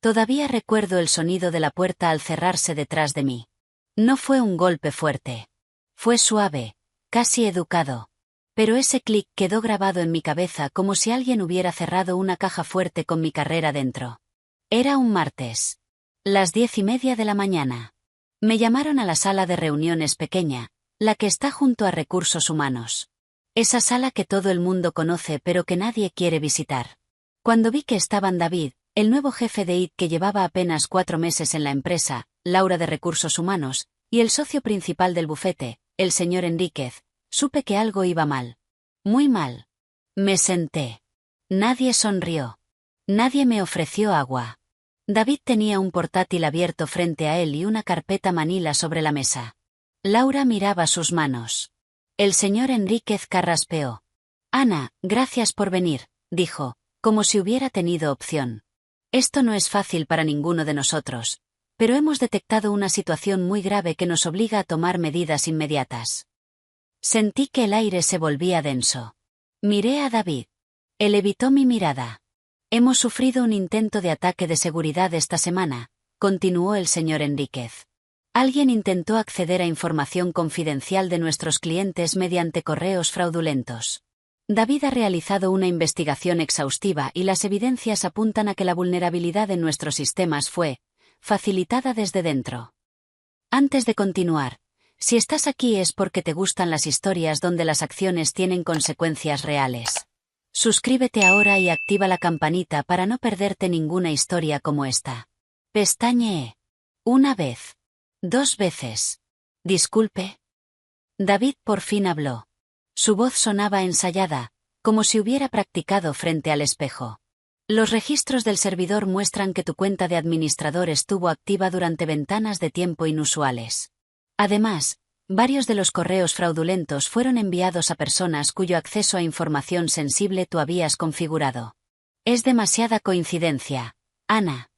Todavía recuerdo el sonido de la puerta al cerrarse detrás de mí. No fue un golpe fuerte. Fue suave, casi educado. Pero ese clic quedó grabado en mi cabeza como si alguien hubiera cerrado una caja fuerte con mi carrera dentro. Era un martes. Las 10:30 de la mañana. Me llamaron a la sala de reuniones pequeña, la que está junto a Recursos Humanos. Esa sala que todo el mundo conoce pero que nadie quiere visitar. Cuando vi que estaban David, el nuevo jefe de IT que llevaba apenas 4 meses en la empresa, Laura de Recursos Humanos, y el socio principal del bufete, el señor Enríquez, supe que algo iba mal. Muy mal. Me senté. Nadie sonrió. Nadie me ofreció agua. David tenía un portátil abierto frente a él y una carpeta manila sobre la mesa. Laura miraba sus manos. El señor Enríquez carraspeó. Ana, gracias por venir, dijo, como si hubiera tenido opción. Esto no es fácil para ninguno de nosotros, pero hemos detectado una situación muy grave que nos obliga a tomar medidas inmediatas. Sentí que el aire se volvía denso. Miré a David. Él evitó mi mirada. Hemos sufrido un intento de ataque de seguridad esta semana, continuó el señor Enríquez. Alguien intentó acceder a información confidencial de nuestros clientes mediante correos fraudulentos. David ha realizado una investigación exhaustiva y las evidencias apuntan a que la vulnerabilidad en nuestros sistemas fue facilitada desde dentro. Antes de continuar, si estás aquí es porque te gustan las historias donde las acciones tienen consecuencias reales. Suscríbete ahora y activa la campanita para no perderte ninguna historia como esta. Pestañeé. 1 vez. 2 veces. Disculpe. David por fin habló. Su voz sonaba ensayada, como si hubiera practicado frente al espejo. Los registros del servidor muestran que tu cuenta de administrador estuvo activa durante ventanas de tiempo inusuales. Además, varios de los correos fraudulentos fueron enviados a personas cuyo acceso a información sensible tú habías configurado. Es demasiada coincidencia, Ana.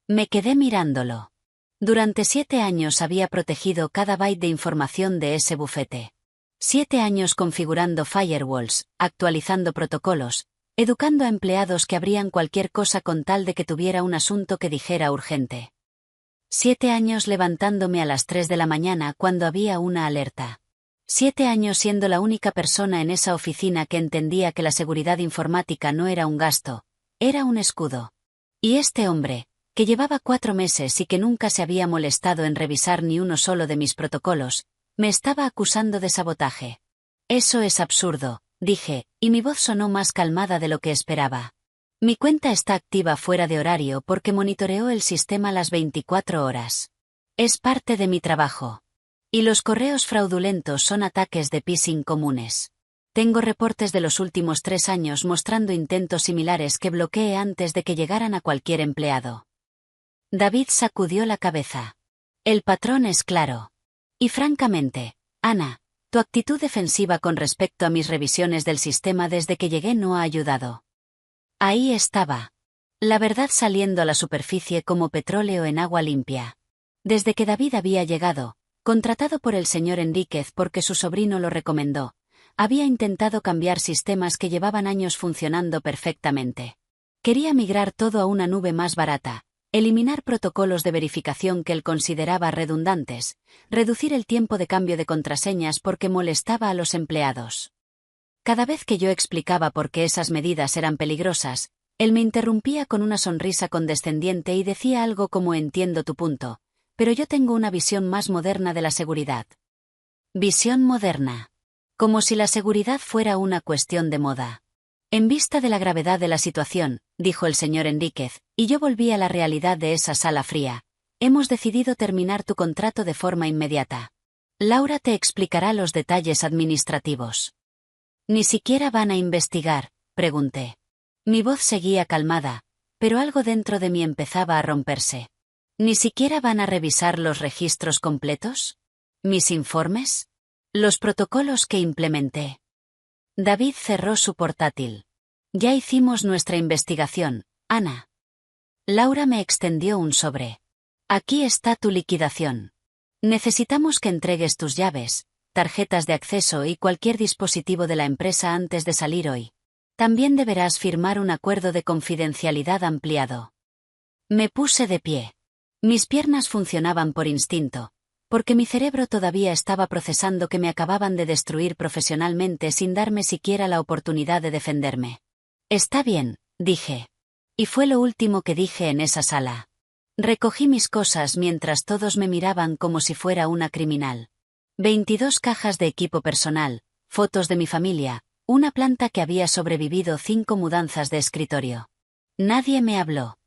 Me quedé mirándolo. Durante 7 años había protegido cada byte de información de ese bufete. 7 años configurando firewalls, actualizando protocolos, educando a empleados que abrían cualquier cosa con tal de que tuviera un asunto que dijera urgente. 7 años levantándome a las 3 de la mañana cuando había una alerta. 7 años siendo la única persona en esa oficina que entendía que la seguridad informática no era un gasto, era un escudo. Y este hombre, que llevaba 4 meses y que nunca se había molestado en revisar ni uno solo de mis protocolos, me estaba acusando de sabotaje. Eso es absurdo, dije, y mi voz sonó más calmada de lo que esperaba. Mi cuenta está activa fuera de horario porque monitoreo el sistema las 24 horas. Es parte de mi trabajo. Y los correos fraudulentos son ataques de phishing comunes. Tengo reportes de los últimos 3 años mostrando intentos similares que bloqueé antes de que llegaran a cualquier empleado. David sacudió la cabeza. El patrón es claro. Y francamente, Ana, tu actitud defensiva con respecto a mis revisiones del sistema desde que llegué no ha ayudado. Ahí estaba. La verdad saliendo a la superficie como petróleo en agua limpia. Desde que David había llegado, contratado por el señor Enríquez porque su sobrino lo recomendó, había intentado cambiar sistemas que llevaban años funcionando perfectamente. Quería migrar todo a una nube más barata, eliminar protocolos de verificación que él consideraba redundantes, reducir el tiempo de cambio de contraseñas porque molestaba a los empleados. Cada vez que yo explicaba por qué esas medidas eran peligrosas, él me interrumpía con una sonrisa condescendiente y decía algo como entiendo tu punto, pero yo tengo una visión más moderna de la seguridad. Visión moderna. Como si la seguridad fuera una cuestión de moda. En vista de la gravedad de la situación, dijo el señor Enríquez, y yo volví a la realidad de esa sala fría, hemos decidido terminar tu contrato de forma inmediata. Laura te explicará los detalles administrativos. ¿Ni siquiera van a investigar?, pregunté. Mi voz seguía calmada, pero algo dentro de mí empezaba a romperse. ¿Ni siquiera van a revisar los registros completos? ¿Mis informes? ¿Los protocolos que implementé? David cerró su portátil. Ya hicimos nuestra investigación, Ana. Laura me extendió un sobre. Aquí está tu liquidación. Necesitamos que entregues tus llaves, tarjetas de acceso y cualquier dispositivo de la empresa antes de salir hoy. También deberás firmar un acuerdo de confidencialidad ampliado. Me puse de pie. Mis piernas funcionaban por instinto, porque mi cerebro todavía estaba procesando que me acababan de destruir profesionalmente sin darme siquiera la oportunidad de defenderme. Está bien, dije. Y fue lo último que dije en esa sala. Recogí mis cosas mientras todos me miraban como si fuera una criminal. 22 cajas de equipo personal, fotos de mi familia, una planta que había sobrevivido 5 mudanzas de escritorio. Nadie me habló.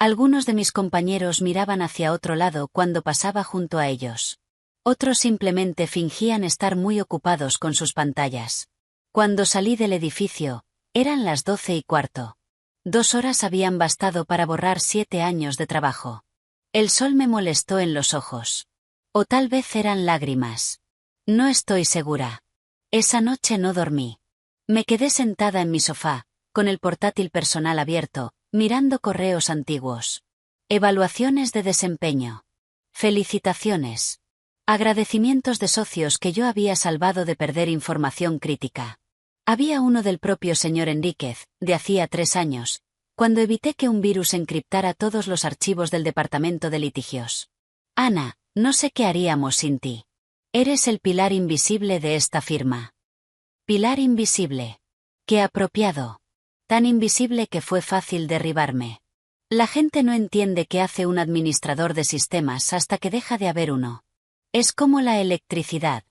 Algunos de mis compañeros miraban hacia otro lado cuando pasaba junto a ellos. Otros simplemente fingían estar muy ocupados con sus pantallas. Cuando salí del edificio, eran las 12:15. 2 horas habían bastado para borrar 7 años de trabajo. El sol me molestó en los ojos. O tal vez eran lágrimas. No estoy segura. Esa noche no dormí. Me quedé sentada en mi sofá, con el portátil personal abierto, mirando correos antiguos. Evaluaciones de desempeño. Felicitaciones. Agradecimientos de socios que yo había salvado de perder información crítica. Había uno del propio señor Enríquez, de hacía 3 años, cuando evité que un virus encriptara todos los archivos del departamento de litigios. Ana, no sé qué haríamos sin ti. Eres el pilar invisible de esta firma. Pilar invisible. Qué apropiado. Tan invisible que fue fácil derribarme. La gente no entiende qué hace un administrador de sistemas hasta que deja de haber uno. Es como la electricidad.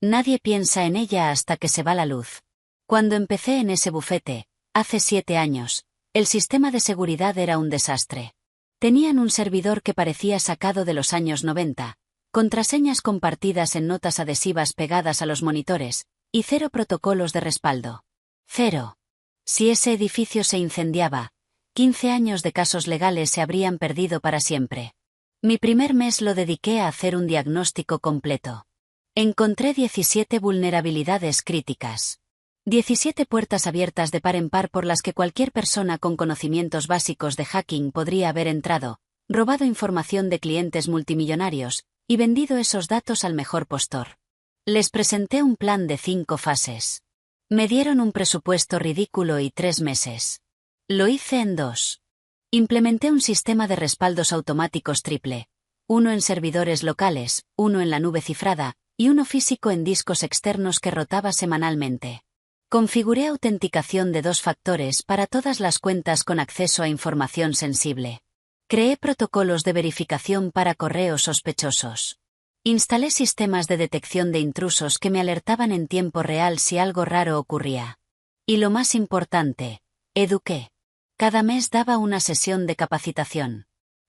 Nadie piensa en ella hasta que se va la luz. Cuando empecé en ese bufete, hace 7 años, el sistema de seguridad era un desastre. Tenían un servidor que parecía sacado de los años 90, contraseñas compartidas en notas adhesivas pegadas a los monitores, y 0 protocolos de respaldo. 0. Si ese edificio se incendiaba, 15 años de casos legales se habrían perdido para siempre. Mi primer mes lo dediqué a hacer un diagnóstico completo. Encontré 17 vulnerabilidades críticas. 17 puertas abiertas de par en par por las que cualquier persona con conocimientos básicos de hacking podría haber entrado, robado información de clientes multimillonarios, y vendido esos datos al mejor postor. Les presenté un plan de 5 fases. Me dieron un presupuesto ridículo y 3 meses. Lo hice en 2. Implementé un sistema de respaldos automáticos triple, uno en servidores locales, uno en la nube cifrada, y uno físico en discos externos que rotaba semanalmente. Configuré autenticación de 2 factores para todas las cuentas con acceso a información sensible. Creé protocolos de verificación para correos sospechosos. Instalé sistemas de detección de intrusos que me alertaban en tiempo real si algo raro ocurría. Y lo más importante, eduqué. Cada mes daba una sesión de capacitación.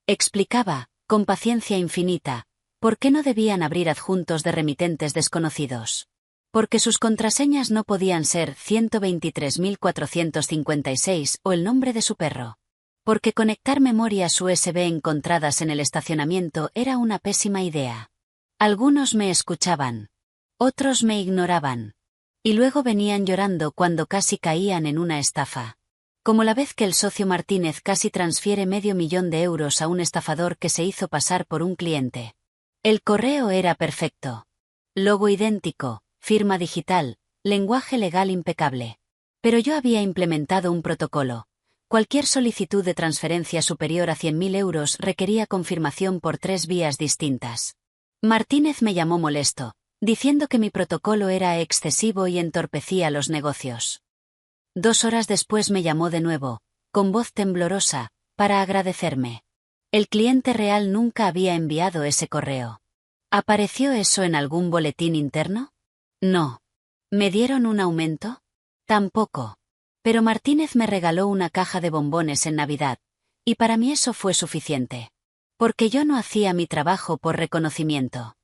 Explicaba, con paciencia infinita, por qué no debían abrir adjuntos de remitentes desconocidos. Porque sus contraseñas no podían ser 123.456 o el nombre de su perro. Porque conectar memorias USB encontradas en el estacionamiento era una pésima idea. Algunos me escuchaban. Otros me ignoraban. Y luego venían llorando cuando casi caían en una estafa. Como la vez que el socio Martínez casi transfiere $500,000 a un estafador que se hizo pasar por un cliente. El correo era perfecto. Logo idéntico, firma digital, lenguaje legal impecable. Pero yo había implementado un protocolo. Cualquier solicitud de transferencia superior a 100.000 euros requería confirmación por 3 vías distintas. Martínez me llamó molesto, diciendo que mi protocolo era excesivo y entorpecía los negocios. 2 horas después me llamó de nuevo, con voz temblorosa, para agradecerme. El cliente real nunca había enviado ese correo. ¿Apareció eso en algún boletín interno? No. ¿Me dieron un aumento? Tampoco. Pero Martínez me regaló una caja de bombones en Navidad, y para mí eso fue suficiente. Porque yo no hacía mi trabajo por reconocimiento.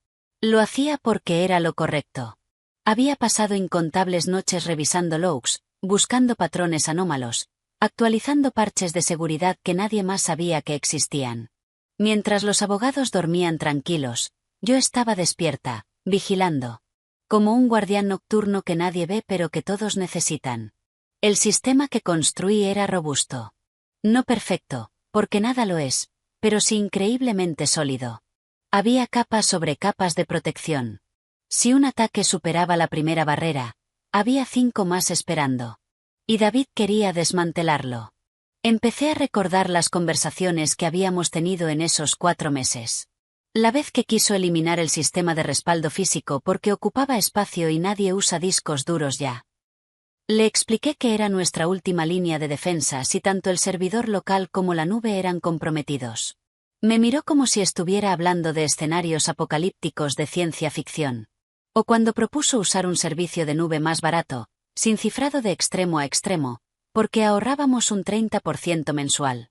Lo hacía porque era lo correcto. Había pasado incontables noches revisando logs, buscando patrones anómalos, actualizando parches de seguridad que nadie más sabía que existían. Mientras los abogados dormían tranquilos, yo estaba despierta, vigilando. Como un guardián nocturno que nadie ve pero que todos necesitan. El sistema que construí era robusto. No perfecto, porque nada lo es, pero sí increíblemente sólido. Había capas sobre capas de protección. Si un ataque superaba la primera barrera, había 5 más esperando. Y David quería desmantelarlo. Empecé a recordar las conversaciones que habíamos tenido en esos 4 meses. La vez que quiso eliminar el sistema de respaldo físico porque ocupaba espacio y nadie usa discos duros ya. Le expliqué que era nuestra última línea de defensa si tanto el servidor local como la nube eran comprometidos. Me miró como si estuviera hablando de escenarios apocalípticos de ciencia ficción. O cuando propuso usar un servicio de nube más barato, sin cifrado de extremo a extremo, porque ahorrábamos un 30% mensual.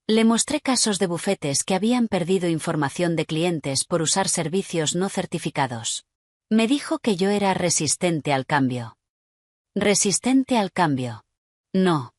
Le mostré casos de bufetes que habían perdido información de clientes por usar servicios no certificados. Me dijo que yo era resistente al cambio. ¿Resistente al cambio? No.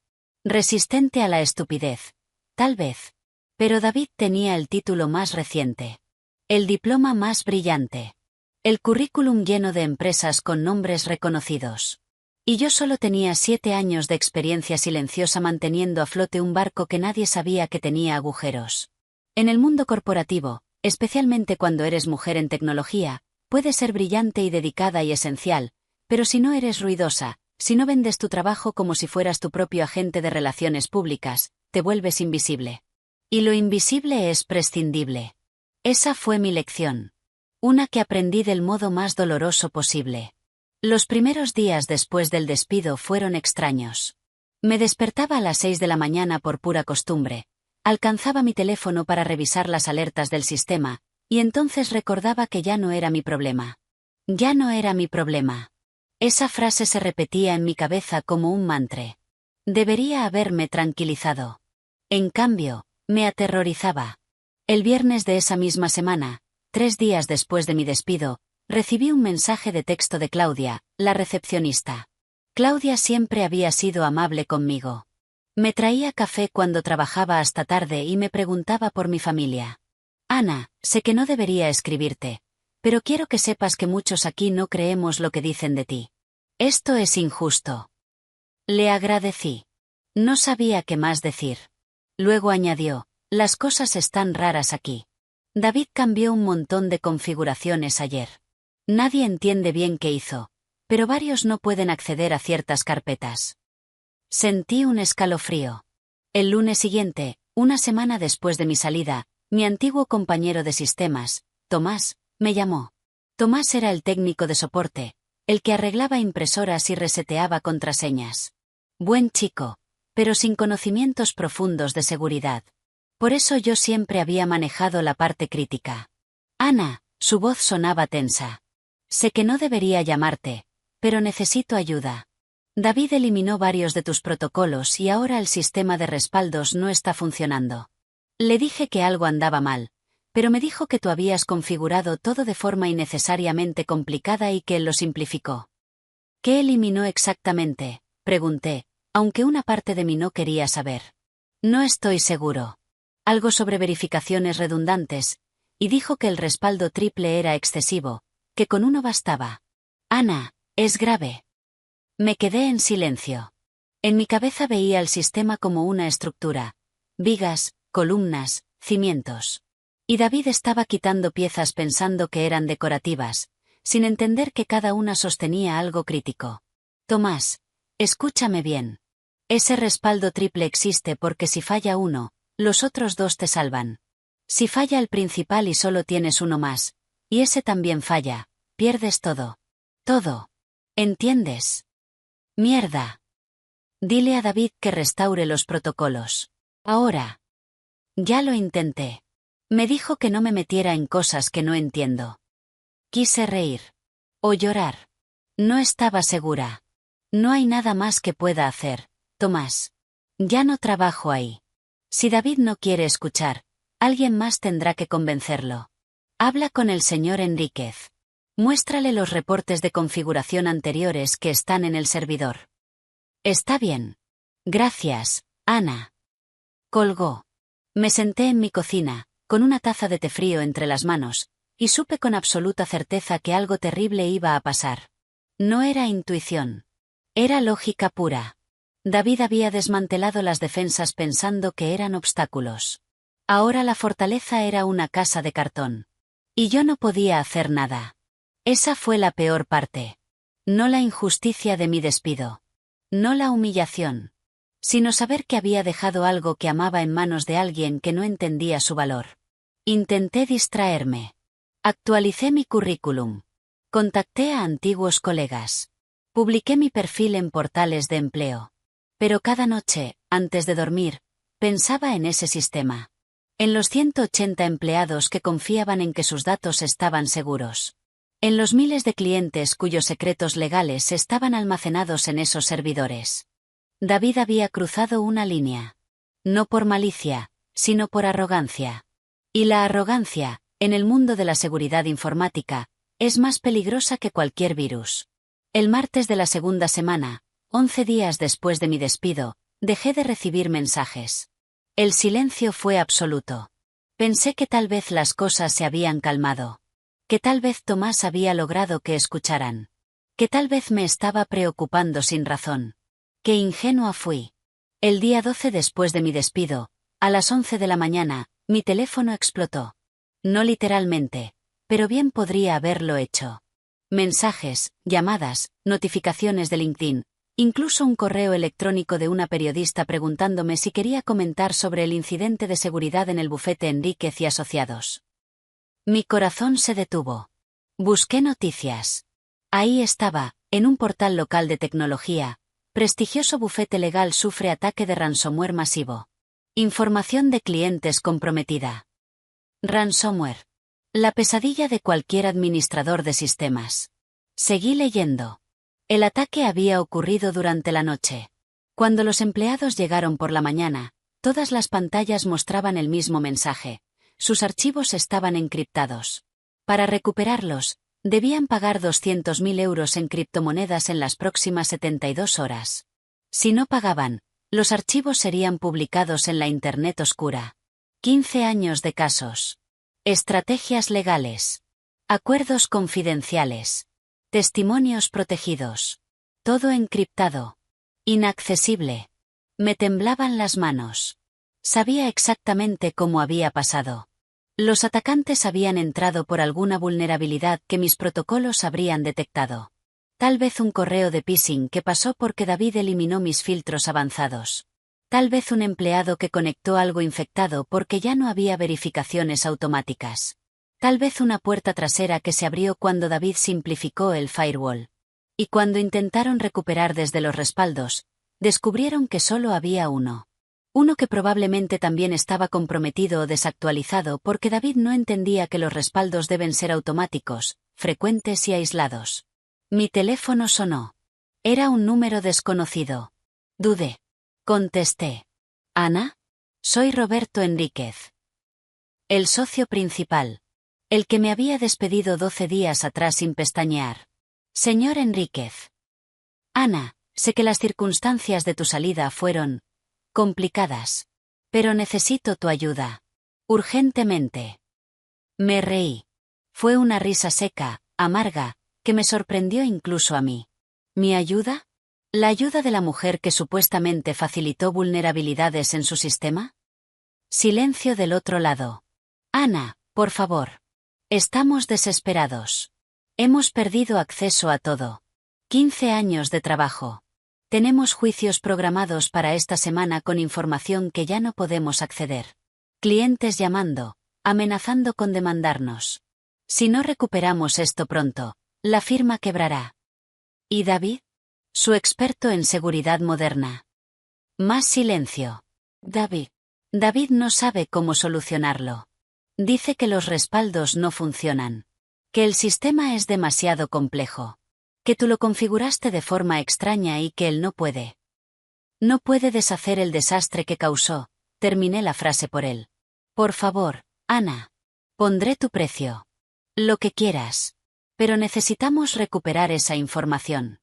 Resistente a la estupidez. Tal vez. Pero David tenía el título más reciente. El diploma más brillante. El currículum lleno de empresas con nombres reconocidos. Y yo solo tenía 7 años de experiencia silenciosa manteniendo a flote un barco que nadie sabía que tenía agujeros. En el mundo corporativo, especialmente cuando eres mujer en tecnología, puedes ser brillante y dedicada y esencial, pero si no eres ruidosa, si no vendes tu trabajo como si fueras tu propio agente de relaciones públicas, te vuelves invisible. Y lo invisible es prescindible. Esa fue mi lección. Una que aprendí del modo más doloroso posible. Los primeros días después del despido fueron extraños. Me despertaba a las 6 de la mañana por pura costumbre, alcanzaba mi teléfono para revisar las alertas del sistema, y entonces recordaba que ya no era mi problema. Ya no era mi problema. Esa frase se repetía en mi cabeza como un mantra. Debería haberme tranquilizado. En cambio, me aterrorizaba. El viernes de esa misma semana, 3 días después de mi despido, recibí un mensaje de texto de Claudia, la recepcionista. Claudia siempre había sido amable conmigo. Me traía café cuando trabajaba hasta tarde y me preguntaba por mi familia. Ana, sé que no debería escribirte, pero quiero que sepas que muchos aquí no creemos lo que dicen de ti. Esto es injusto. Le agradecí. No sabía qué más decir. Luego añadió, las cosas están raras aquí. David cambió un montón de configuraciones ayer. Nadie entiende bien qué hizo, pero varios no pueden acceder a ciertas carpetas. Sentí un escalofrío. El lunes siguiente, una semana después de mi salida, mi antiguo compañero de sistemas, Tomás, me llamó. Tomás era el técnico de soporte, el que arreglaba impresoras y reseteaba contraseñas. Buen chico, pero sin conocimientos profundos de seguridad. Por eso yo siempre había manejado la parte crítica. Ana, su voz sonaba tensa. Sé que no debería llamarte, pero necesito ayuda. David eliminó varios de tus protocolos y ahora el sistema de respaldos no está funcionando. Le dije que algo andaba mal, pero me dijo que tú habías configurado todo de forma innecesariamente complicada y que él lo simplificó. ¿Qué eliminó exactamente?, pregunté, aunque una parte de mí no quería saber. No estoy seguro. Algo sobre verificaciones redundantes, y dijo que el respaldo triple era excesivo, que con uno bastaba. Ana, es grave. Me quedé en silencio. En mi cabeza veía el sistema como una estructura. Vigas, columnas, cimientos. Y David estaba quitando piezas pensando que eran decorativas, sin entender que cada una sostenía algo crítico. Tomás, escúchame bien. Ese respaldo triple existe porque si falla uno, los otros 2 te salvan. Si falla el principal y solo tienes uno más, y ese también falla, pierdes todo. Todo. ¿Entiendes? Mierda. Dile a David que restaure los protocolos. Ahora. Ya lo intenté. Me dijo que no me metiera en cosas que no entiendo. Quise reír. O llorar. No estaba segura. No hay nada más que pueda hacer, Tomás. Ya no trabajo ahí. Si David no quiere escuchar, alguien más tendrá que convencerlo. Habla con el señor Enríquez. Muéstrale los reportes de configuración anteriores que están en el servidor. Está bien. Gracias, Ana. Colgó. Me senté en mi cocina, con una taza de té frío entre las manos, y supe con absoluta certeza que algo terrible iba a pasar. No era intuición. Era lógica pura. David había desmantelado las defensas pensando que eran obstáculos. Ahora la fortaleza era una casa de cartón. Y yo no podía hacer nada. Esa fue la peor parte. No la injusticia de mi despido. No la humillación. sino saber que había dejado algo que amaba en manos de alguien que no entendía su valor. Intenté distraerme. Actualicé mi currículum. Contacté a antiguos colegas. Publiqué mi perfil en portales de empleo. Pero cada noche, antes de dormir, pensaba en ese sistema. En los 180 empleados que confiaban en que sus datos estaban seguros. En los miles de clientes cuyos secretos legales estaban almacenados en esos servidores. David había cruzado una línea. No por malicia, sino por arrogancia. Y la arrogancia, en el mundo de la seguridad informática, es más peligrosa que cualquier virus. El martes de la segunda semana, 11 días después de mi despido, dejé de recibir mensajes. El silencio fue absoluto. Pensé que tal vez las cosas se habían calmado. Que tal vez Tomás había logrado que escucharan. Que tal vez me estaba preocupando sin razón. Qué ingenua fui. El día 12 después de mi despido, a las 11 de la mañana, mi teléfono explotó. No literalmente, pero bien podría haberlo hecho. Mensajes, llamadas, notificaciones de LinkedIn, incluso un correo electrónico de una periodista preguntándome si quería comentar sobre el incidente de seguridad en el bufete Enríquez y Asociados. Mi corazón se detuvo. Busqué noticias. Ahí estaba, en un portal local de tecnología. Prestigioso bufete legal sufre ataque de ransomware masivo. Información de clientes comprometida. Ransomware. La pesadilla de cualquier administrador de sistemas. Seguí leyendo. El ataque había ocurrido durante la noche. Cuando los empleados llegaron por la mañana, todas las pantallas mostraban el mismo mensaje. Sus archivos estaban encriptados. Para recuperarlos, debían pagar 200.000 euros en criptomonedas en las próximas 72 horas. Si no pagaban, los archivos serían publicados en la Internet oscura. 15 años de casos. Estrategias legales. Acuerdos confidenciales. Testimonios protegidos. Todo encriptado. Inaccesible. Me temblaban las manos. Sabía exactamente cómo había pasado. Los atacantes habían entrado por alguna vulnerabilidad que mis protocolos habrían detectado. Tal vez un correo de phishing que pasó porque David eliminó mis filtros avanzados. Tal vez un empleado que conectó algo infectado porque ya no había verificaciones automáticas. Tal vez una puerta trasera que se abrió cuando David simplificó el firewall. Y cuando intentaron recuperar desde los respaldos, descubrieron que solo había uno. Uno que probablemente también estaba comprometido o desactualizado porque David no entendía que los respaldos deben ser automáticos, frecuentes y aislados. Mi teléfono sonó. Era un número desconocido. Dudé. Contesté. ¿Ana? Soy Roberto Enríquez. El socio principal. El que me había despedido 12 días atrás sin pestañear. Señor Enríquez. Ana, sé que las circunstancias de tu salida fueron complicadas. Pero necesito tu ayuda. Urgentemente. Me reí. Fue una risa seca, amarga, que me sorprendió incluso a mí. ¿Mi ayuda? ¿La ayuda de la mujer que supuestamente facilitó vulnerabilidades en su sistema? Silencio del otro lado. Ana, por favor. Estamos desesperados. Hemos perdido acceso a todo. 15 años de trabajo. Tenemos juicios programados para esta semana con información que ya no podemos acceder. Clientes llamando, amenazando con demandarnos. Si no recuperamos esto pronto, la firma quebrará. ¿Y David? Su experto en seguridad moderna. Más silencio. David. David no sabe cómo solucionarlo. Dice que los respaldos no funcionan. Que el sistema es demasiado complejo. Que tú lo configuraste de forma extraña y que él no puede. No puede deshacer el desastre que causó. Terminé la frase por él. Por favor, Ana. Pondré tu precio. Lo que quieras. Pero necesitamos recuperar esa información.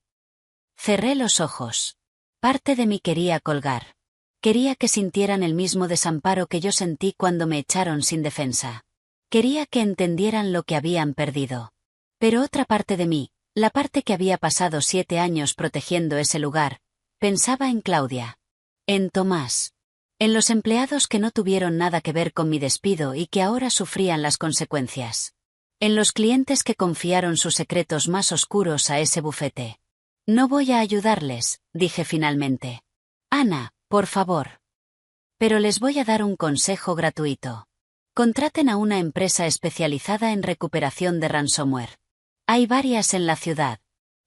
Cerré los ojos. Parte de mí quería colgar. Quería que sintieran el mismo desamparo que yo sentí cuando me echaron sin defensa. Quería que entendieran lo que habían perdido. Pero otra parte de mí, la parte que había pasado 7 años protegiendo ese lugar, pensaba en Claudia. En Tomás. En los empleados que no tuvieron nada que ver con mi despido y que ahora sufrían las consecuencias. En los clientes que confiaron sus secretos más oscuros a ese bufete. No voy a ayudarles, dije finalmente. Ana, Por favor. Pero les voy a dar un consejo gratuito. Contraten a una empresa especializada en recuperación de ransomware. Hay varias en la ciudad.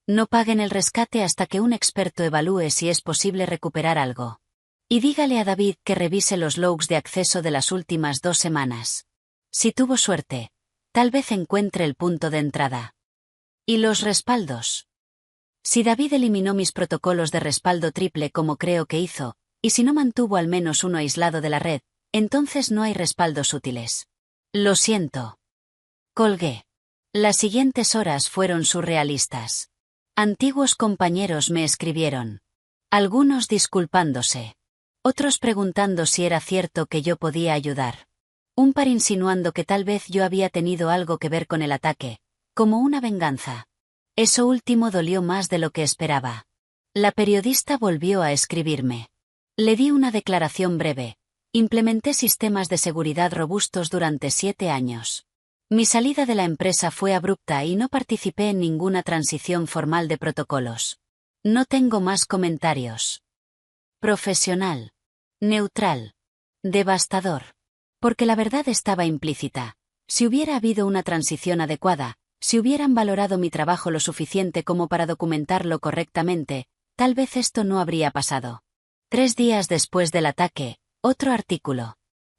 No paguen el rescate hasta que un experto evalúe si es posible recuperar algo. Y dígale a David que revise los logs de acceso de las últimas 2 semanas. Si tuvo suerte, tal vez encuentre el punto de entrada. ¿Y los respaldos? Si David eliminó mis protocolos de respaldo triple como creo que hizo, y si no mantuvo al menos uno aislado de la red, entonces no hay respaldos útiles. Lo siento. Colgué. Las siguientes horas fueron surrealistas. Antiguos compañeros me escribieron. Algunos disculpándose. Otros preguntando si era cierto que yo podía ayudar. Un par insinuando que tal vez yo había tenido algo que ver con el ataque, como una venganza. Eso último dolió más de lo que esperaba. La periodista volvió a escribirme. Le di una declaración breve. Implementé sistemas de seguridad robustos durante 7 años. Mi salida de la empresa fue abrupta y no participé en ninguna transición formal de protocolos. No tengo más comentarios. Profesional. Neutral. Devastador. Porque la verdad estaba implícita. Si hubiera habido una transición adecuada, si hubieran valorado mi trabajo lo suficiente como para documentarlo correctamente, tal vez esto no habría pasado. 3 días después del ataque, otro artículo.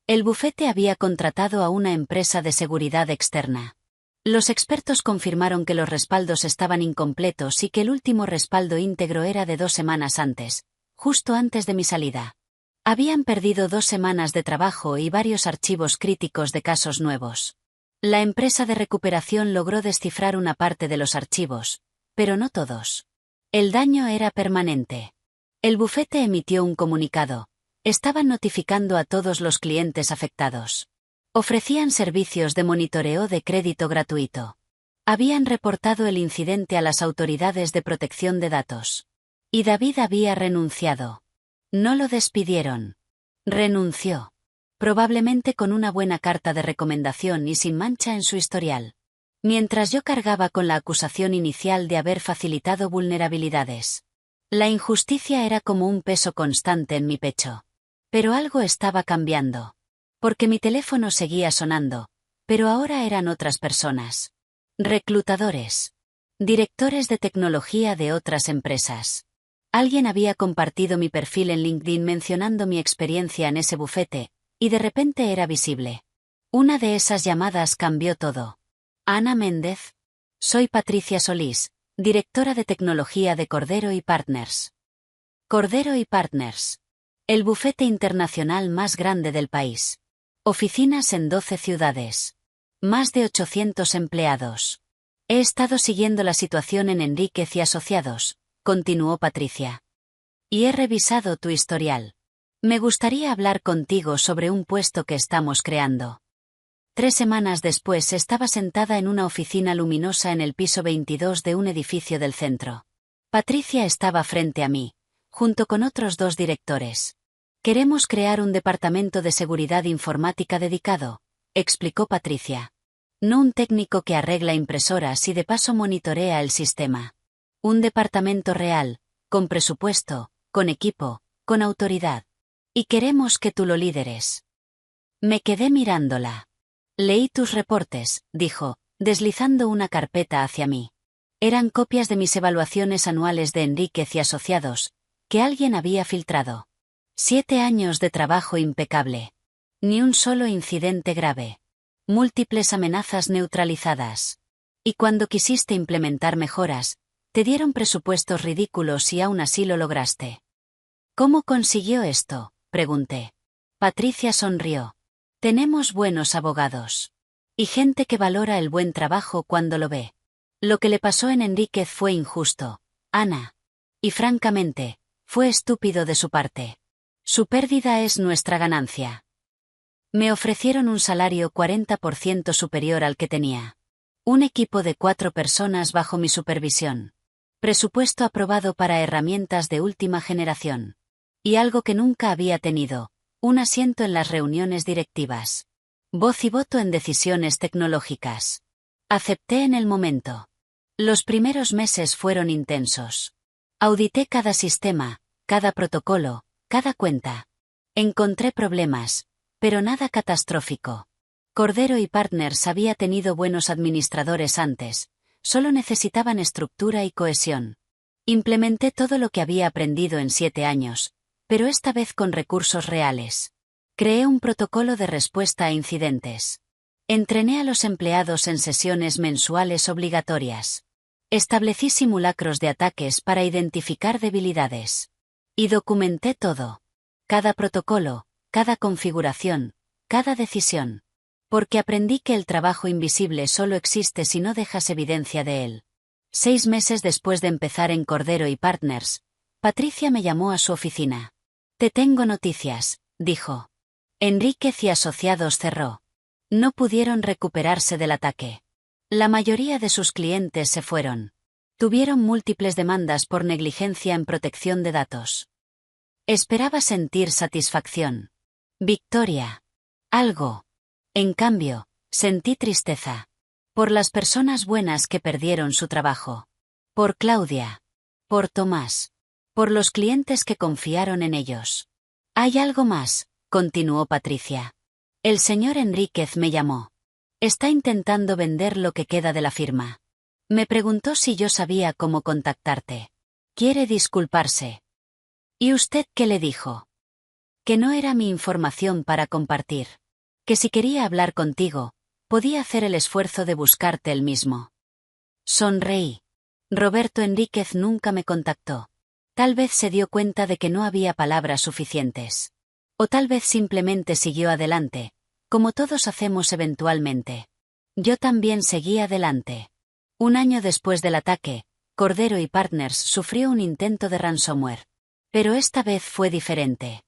El bufete había contratado a una empresa de seguridad externa. Los expertos confirmaron que los respaldos estaban incompletos y que el último respaldo íntegro era de 2 semanas antes, justo antes de mi salida. Habían perdido 2 semanas de trabajo y varios archivos críticos de casos nuevos. La empresa de recuperación logró descifrar una parte de los archivos, pero no todos. El daño era permanente. El bufete emitió un comunicado. Estaban notificando a todos los clientes afectados. Ofrecían servicios de monitoreo de crédito gratuito. Habían reportado el incidente a las autoridades de protección de datos. Y David había renunciado. No lo despidieron. Renunció. Probablemente con una buena carta de recomendación y sin mancha en su historial. Mientras yo cargaba con la acusación inicial de haber facilitado vulnerabilidades. La injusticia era como un peso constante en mi pecho. Pero algo estaba cambiando. Porque mi teléfono seguía sonando, pero ahora eran otras personas. Reclutadores. Directores de tecnología de otras empresas. Alguien había compartido mi perfil en LinkedIn mencionando mi experiencia en ese bufete, y de repente era visible. Una de esas llamadas cambió todo. Ana Méndez. Soy Patricia Solís, directora de tecnología de Cordero y Partners. Cordero y Partners. El bufete internacional más grande del país. Oficinas en 12 ciudades. Más de 800 empleados. He estado siguiendo la situación en Enríquez y Asociados, continuó Patricia. Y he revisado tu historial. Me gustaría hablar contigo sobre un puesto que estamos creando. 3 semanas después estaba sentada en una oficina luminosa en el piso 22 de un edificio del centro. Patricia estaba frente a mí, junto con otros 2 directores. Queremos crear un departamento de seguridad informática dedicado, explicó Patricia. No un técnico que arregla impresoras y de paso monitorea el sistema. Un departamento real, con presupuesto, con equipo, con autoridad. Y queremos que tú lo lideres. Me quedé mirándola. Leí tus reportes, dijo, deslizando una carpeta hacia mí. Eran copias de mis evaluaciones anuales de Enríquez y Asociados, que alguien había filtrado. 7 años de trabajo impecable. Ni un solo incidente grave. Múltiples amenazas neutralizadas. Y cuando quisiste implementar mejoras, te dieron presupuestos ridículos y aún así lo lograste. ¿Cómo consiguió esto?, pregunté. Patricia sonrió. Tenemos buenos abogados. Y gente que valora el buen trabajo cuando lo ve. Lo que le pasó en Enríquez fue injusto, Ana. Y francamente, fue estúpido de su parte. Su pérdida es nuestra ganancia. Me ofrecieron un salario 40% superior al que tenía. Un equipo de 4 personas bajo mi supervisión. Presupuesto aprobado para herramientas de última generación. Y algo que nunca había tenido, un asiento en las reuniones directivas. Voz y voto en decisiones tecnológicas. Acepté en el momento. Los primeros meses fueron intensos. Audité cada sistema, cada protocolo, Cada cuenta. Encontré problemas, pero nada catastrófico. Cordero y Partners había tenido buenos administradores antes, solo necesitaban estructura y cohesión. Implementé todo lo que había aprendido en 7 años, pero esta vez con recursos reales. Creé un protocolo de respuesta a incidentes. Entrené a los empleados en sesiones mensuales obligatorias. Establecí simulacros de ataques para identificar debilidades. Y documenté todo. Cada protocolo, cada configuración, cada decisión. Porque aprendí que el trabajo invisible solo existe si no dejas evidencia de él. 6 meses después de empezar en Cordero y Partners, Patricia me llamó a su oficina. Te tengo noticias, dijo. Enríquez y Asociados cerró. No pudieron recuperarse del ataque. La mayoría de sus clientes se fueron. Tuvieron múltiples demandas por negligencia en protección de datos. Esperaba sentir satisfacción. Victoria. Algo. En cambio, sentí tristeza. Por las personas buenas que perdieron su trabajo. Por Claudia. Por Tomás. Por los clientes que confiaron en ellos. Hay algo más, continuó Patricia. El señor Enríquez me llamó. Está intentando vender lo que queda de la firma. Me preguntó si yo sabía cómo contactarte. Quiere disculparse. ¿Y usted qué le dijo? Que no era mi información para compartir. Que si quería hablar contigo, podía hacer el esfuerzo de buscarte él mismo. Sonreí. Roberto Enríquez nunca me contactó. Tal vez se dio cuenta de que no había palabras suficientes. O tal vez simplemente siguió adelante, como todos hacemos eventualmente. Yo también seguí adelante. 1 año después del ataque, Cordero y Partners sufrió un intento de ransomware. Pero esta vez fue diferente.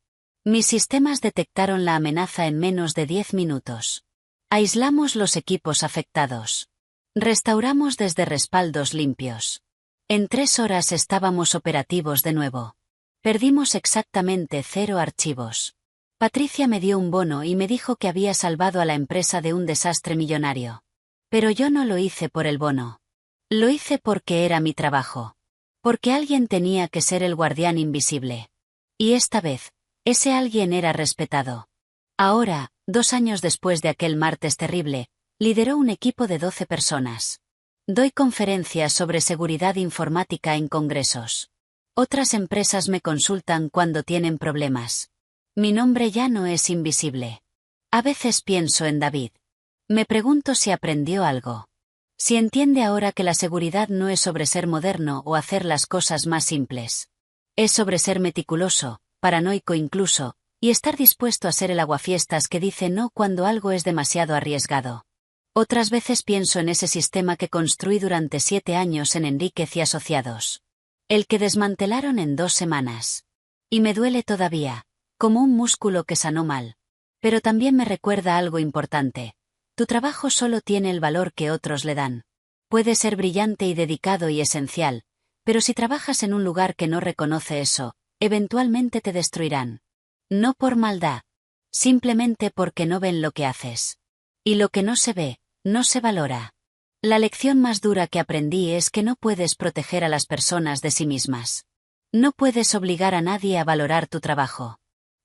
Mis sistemas detectaron la amenaza en menos de 10 minutos. Aislamos los equipos afectados. Restauramos desde respaldos limpios. En 3 horas estábamos operativos de nuevo. Perdimos exactamente 0 archivos. Patricia me dio un bono y me dijo que había salvado a la empresa de un desastre millonario. Pero yo no lo hice por el bono. Lo hice porque era mi trabajo. Porque alguien tenía que ser el guardián invisible. Y esta vez, ese alguien era respetado. Ahora, 2 años después de aquel martes terrible, lideró un equipo de 12 personas. Doy conferencias sobre seguridad informática en congresos. Otras empresas me consultan cuando tienen problemas. Mi nombre ya no es invisible. A veces pienso en David. Me pregunto si aprendió algo. Si entiende ahora que la seguridad no es sobre ser moderno o hacer las cosas más simples. Es sobre ser meticuloso, paranoico incluso, y estar dispuesto a ser el aguafiestas que dice no cuando algo es demasiado arriesgado. Otras veces pienso en ese sistema que construí durante 7 años en Enríquez y Asociados. El que desmantelaron en 2 semanas. Y me duele todavía, como un músculo que sanó mal. Pero también me recuerda algo importante. Tu trabajo solo tiene el valor que otros le dan. Puede ser brillante y dedicado y esencial, pero si trabajas en un lugar que no reconoce eso, eventualmente te destruirán. No por maldad. Simplemente porque no ven lo que haces. Y lo que no se ve, no se valora. La lección más dura que aprendí es que no puedes proteger a las personas de sí mismas. No puedes obligar a nadie a valorar tu trabajo.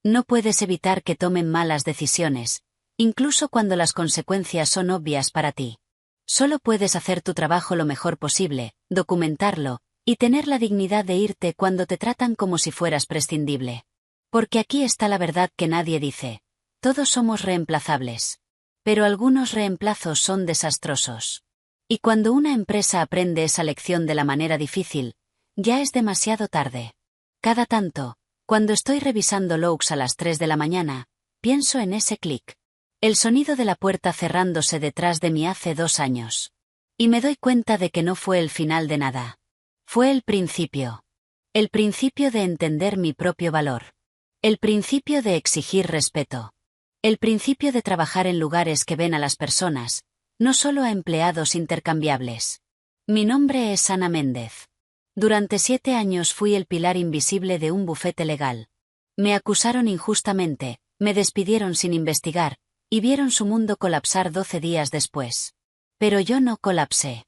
No puedes evitar que tomen malas decisiones, incluso cuando las consecuencias son obvias para ti. Solo puedes hacer tu trabajo lo mejor posible, documentarlo, y tener la dignidad de irte cuando te tratan como si fueras prescindible. Porque aquí está la verdad que nadie dice. Todos somos reemplazables. Pero algunos reemplazos son desastrosos. Y cuando una empresa aprende esa lección de la manera difícil, ya es demasiado tarde. Cada tanto, cuando estoy revisando logs a las 3 de la mañana, pienso en ese clic. El sonido de la puerta cerrándose detrás de mí hace 2 años. Y me doy cuenta de que no fue el final de nada. Fue el principio. El principio de entender mi propio valor. El principio de exigir respeto. El principio de trabajar en lugares que ven a las personas, no solo a empleados intercambiables. Mi nombre es Ana Méndez. Durante 7 años fui el pilar invisible de un bufete legal. Me acusaron injustamente, me despidieron sin investigar, y vieron su mundo colapsar 12 días después. Pero yo no colapsé.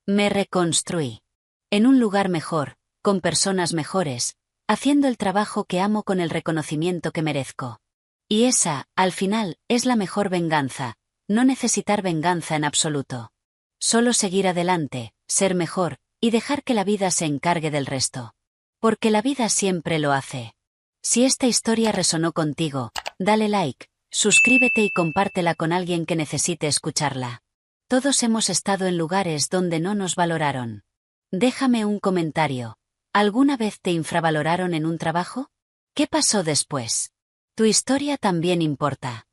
Me reconstruí. En un lugar mejor, con personas mejores, haciendo el trabajo que amo con el reconocimiento que merezco. Y esa, al final, es la mejor venganza, no necesitar venganza en absoluto. Solo seguir adelante, ser mejor, y dejar que la vida se encargue del resto. Porque la vida siempre lo hace. Si esta historia resonó contigo, dale like, suscríbete y compártela con alguien que necesite escucharla. Todos hemos estado en lugares donde no nos valoraron. Déjame un comentario. ¿Alguna vez te infravaloraron en un trabajo? ¿Qué pasó después? Tu historia también importa.